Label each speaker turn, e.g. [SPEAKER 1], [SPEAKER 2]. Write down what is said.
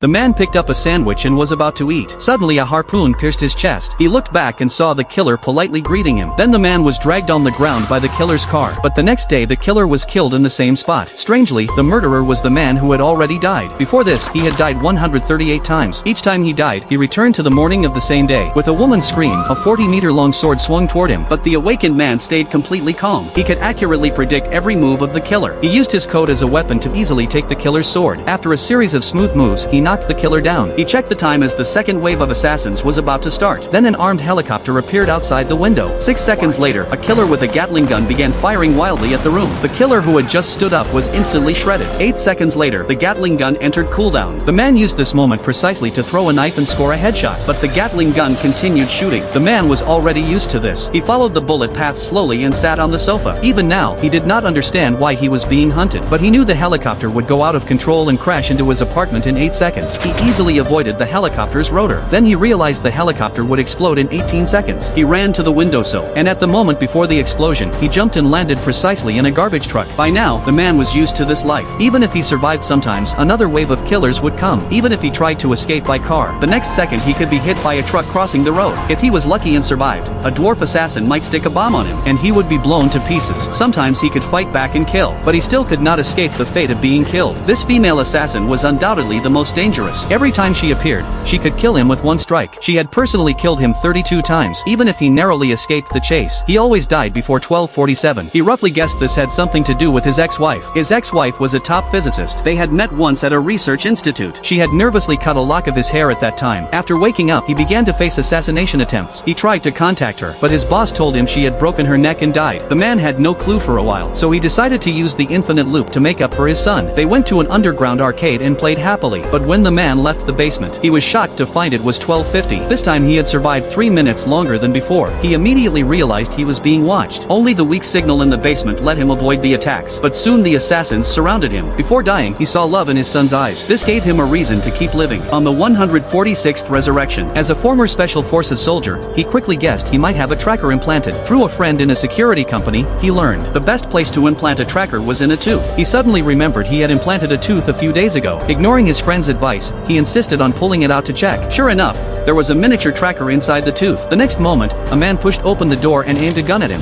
[SPEAKER 1] The man picked up a sandwich and was about to eat. Suddenly a harpoon pierced his chest. He looked back and saw the killer politely greeting him. Then the man was dragged on the ground by the killer's car. But the next day the killer was killed in the same spot. Strangely, the murderer was the man who had already died. Before this, he had died 138 times. Each time he died, he returned to the morning of the same day. With a woman's scream, a 40-meter-long sword swung toward him. But the awakened man stayed completely calm. He could accurately predict every move of the killer. He used his coat as a weapon to easily take the killer's sword. After a series of smooth moves, he knocked the killer down. He checked the time as the second wave of assassins was about to start. Then an armed helicopter appeared outside the window. 6 seconds later, a killer with a Gatling gun began firing wildly at the room. The killer who had just stood up was instantly shredded. 8 seconds later, the Gatling gun entered cooldown. The man used this moment precisely to throw a knife and score a headshot. But the Gatling gun continued shooting. The man was already used to this. He followed the bullet path slowly and sat on the sofa. Even now, he did not understand why he was being hunted. But he knew the helicopter would go out of control and crash into his apartment in 8 seconds. He easily avoided the helicopter's rotor. Then he realized the helicopter would explode in 18 seconds. He ran to the windowsill, and at the moment before the explosion, he jumped and landed precisely in a garbage truck. By now, the man was used to this life. Even if he survived sometimes, another wave of killers would come. Even if he tried to escape by car, the next second he could be hit by a truck crossing the road. If he was lucky and survived, a dwarf assassin might stick a bomb on him, and he would be blown to pieces. Sometimes he could fight back and kill, but he still could not escape the fate of being killed. This female assassin was undoubtedly the most dangerous. Every time she appeared, she could kill him with one strike. She had personally killed him 32 times. Even if he narrowly escaped the chase, he always died before 12:47. He roughly guessed this had something to do with his ex-wife. His ex-wife was a top physicist. They had met once at a research institute. She had nervously cut a lock of his hair at that time. After waking up, he began to face assassination attempts. He tried to contact her, but his boss told him she had broken her neck and died. The man had no clue for a while, so he decided to use the infinite loop to make up for his son. They went to an underground arcade and played happily, but when the man left the basement, he was shocked to find it was 12:50. This time he had survived 3 minutes longer than before. He immediately realized he was being watched. Only the weak signal in the basement let him avoid the attacks, but soon the assassins surrounded him. Before dying, he saw love in his son's eyes. This gave him a reason to keep living. On the 146th resurrection, as a former Special Forces soldier, he quickly guessed he might have a tracker implanted. Through a friend in a security company, he learned the best place to implant a tracker was in a tooth. He suddenly remembered he had implanted a tooth a few days ago. Ignoring his friend's advice, he insisted on pulling it out to check. Sure enough, there was a miniature tracker inside the tooth. The next moment, a man pushed open the door and aimed a gun at him.